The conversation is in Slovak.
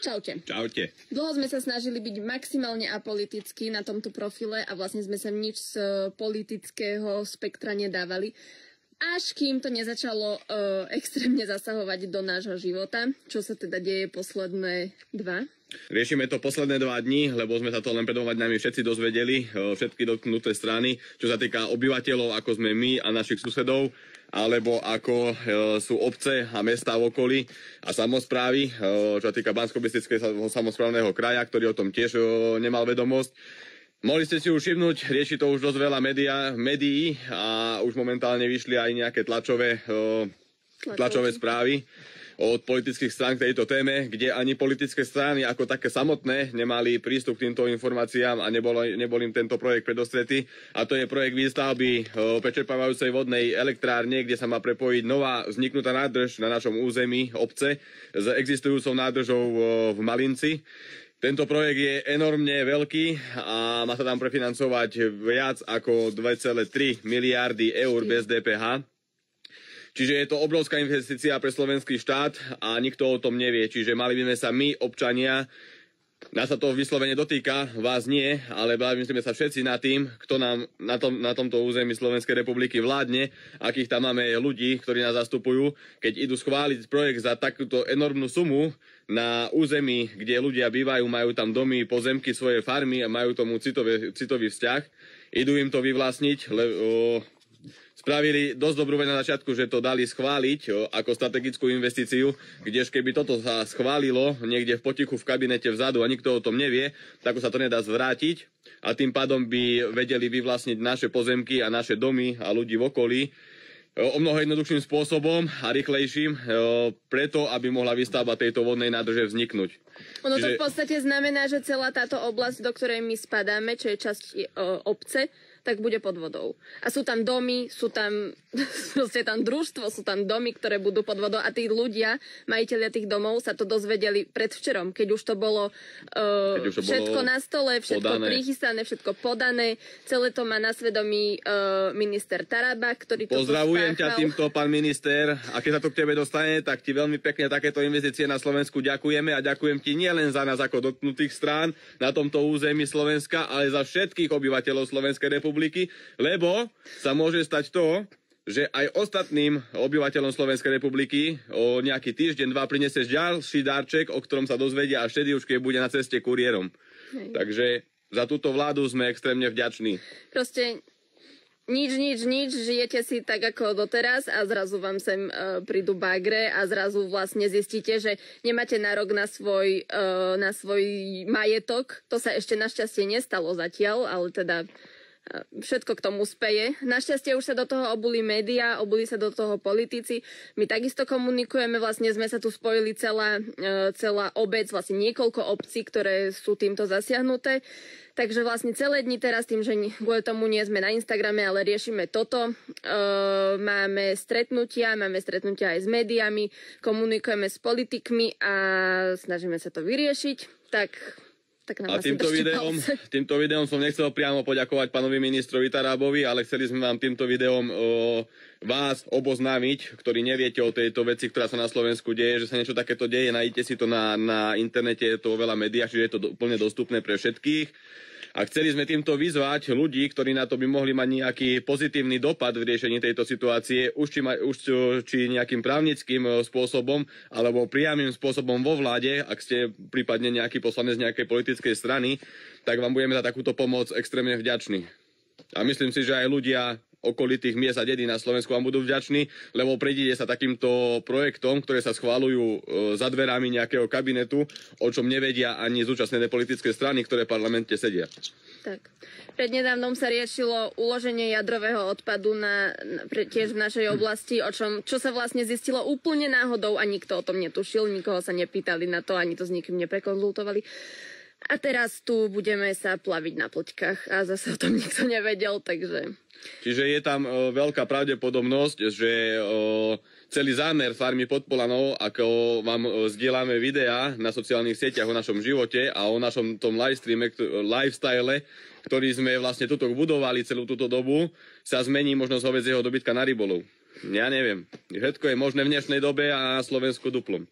Čaute. Čaute. Dlho sme sa snažili byť maximálne apolitickí na tomto profile a vlastne sme sa nič z politického spektra nedávali. Až kým to nezačalo extrémne zasahovať do nášho života, čo sa teda deje posledné dva. Riešime to posledné 2 dní, lebo sme sa to len pred 2 dňami všetci dozvedeli, všetky dotknuté strany, čo sa týka obyvateľov, ako sme my a našich susedov, alebo ako sú obce a mestá v okolí a samosprávy, čo sa týka Banskobystrického samosprávneho kraja, ktorý o tom tiež nemal vedomosť. Mohli ste si už všimnúť, rieši to už dosť veľa médií a už momentálne vyšli aj nejaké tlačové správy od politických strán k tejto téme, kde ani politické strany ako také samotné nemali prístup k týmto informáciám a nebol im tento projekt predostretý. A to je projekt výstavby prečerpávajúcej vodnej elektrárne, kde sa má prepojiť nová vzniknutá nádrž na našom území obce s existujúcou nádržou v Malinci. Tento projekt je enormne veľký a má sa tam prefinancovať viac ako 2,3 miliardy eur bez DPH. Čiže je to obrovská investícia pre slovenský štát a nikto o tom nevie. Čiže mali by sme sa my, občania, nás sa to vyslovene dotýka, vás nie, ale myslíme sa všetci nad tým, kto nám na tomto území Slovenskej republiky vládne, akých tam máme ľudí, ktorí nás zastupujú. Keď idú schváliť projekt za takúto enormnú sumu na území, kde ľudia bývajú, majú tam domy, pozemky, svoje farmy a majú tomu citový vzťah, idú im to vyvlastniť, spravili dosť dobrú vec na začiatku, že to dali schváliť ako strategickú investíciu, kdež keby toto sa schválilo niekde v potichu v kabinete vzadu a nikto o tom nevie, tak sa to nedá zvrátiť a tým pádom by vedeli vyvlastniť naše pozemky a naše domy a ľudí v okolí o mnoho jednoduchším spôsobom a rýchlejším, preto, aby mohla výstavba tejto vodnej nádrže vzniknúť. Ono to v podstate znamená, že celá táto oblasť, do ktorej my spadáme, čo je časť obce, tak bude pod vodou. A sú tam domy, sú tam proste tam družstvo, sú tam domy, ktoré budú pod vodou a tí ľudia, majitelia tých domov sa to dozvedeli predvčerom, keď už to bolo všetko na stole, všetko prichystané, všetko podané. Celé to má na svedomí minister Taraba, ktorý to pozdravujem ťa týmto, pán minister, a keď sa to k tebe dostane, tak ti veľmi pekne takéto investície na Slovensku ďakujeme a ďakujem ti nielen za nás ako dotknutých strán na tomto území Slovenska, ale za všetkých obyvateľov Slovenskej republiky, lebo sa môže stať to, že aj ostatným obyvateľom Slovenskej republiky o nejaký týždeň, 2 prinesieš ďalší darček, o ktorom sa dozvedia až vtedy už keď bude na ceste kuriérom. Takže za túto vládu sme extrémne vďační. Proste nič, žijete si tak ako doteraz a zrazu vám sem prídu bagre a zrazu vlastne zistíte, že nemáte nárok na svoj majetok. To sa ešte našťastie nestalo zatiaľ, ale teda všetko k tomu speje. Našťastie už sa do toho obuli médiá, obuli sa do toho politici. My takisto komunikujeme, vlastne sme sa tu spojili celá obec, vlastne niekoľko obcí, ktoré sú týmto zasiahnuté. Takže vlastne celé dni teraz tým, že kvôli tomu nie sme na Instagrame, ale riešime toto. Máme stretnutia aj s médiami, komunikujeme s politikmi a snažíme sa to vyriešiť. Tak a týmto videom som nechcel priamo poďakovať pánovi ministrovi Tarabovi, ale chceli sme vám týmto videom vás oboznámiť, ktorí neviete o tejto veci, ktorá sa na Slovensku deje, že sa niečo takéto deje, nájdete si to na internete, je to vo veľa médiách, čiže je to úplne dostupné pre všetkých. A chceli sme týmto vyzvať ľudí, ktorí na to by mohli mať nejaký pozitívny dopad v riešení tejto situácie, či nejakým právnickým spôsobom, alebo priamym spôsobom vo vláde, ak ste prípadne nejaký poslanec nejakej politickej strany, tak vám budeme za takúto pomoc extrémne vďační. A myslím si, že aj ľudia okolitých miest a dedín na Slovensku vám budú vďační, lebo prídete sa takýmto projektom, ktoré sa schvaľujú za dverami nejakého kabinetu, o čom nevedia ani zúčastnené politické strany, ktoré v parlamente sedia. Tak. Prednedávnom sa riešilo uloženie jadrového odpadu tiež v našej oblasti, čo sa vlastne zistilo úplne náhodou a nikto o tom netušil, nikoho sa nepýtali na to, ani to s nikým neprekonzultovali. A teraz tu budeme sa plaviť na ploťkách a zase o tom nikto nevedel, takže... Čiže je tam veľká pravdepodobnosť, že celý zámer farmy Podpolanou, ako vám zdieľame videá na sociálnych sieťach o našom živote a o našom tom lifestyle, ktorý sme vlastne tuto budovali celú túto dobu, sa zmení možnosť hovedzieho dobytka na rybolov. Ja neviem. Všetko je možné v dnešnej dobe a na Slovensku duplom.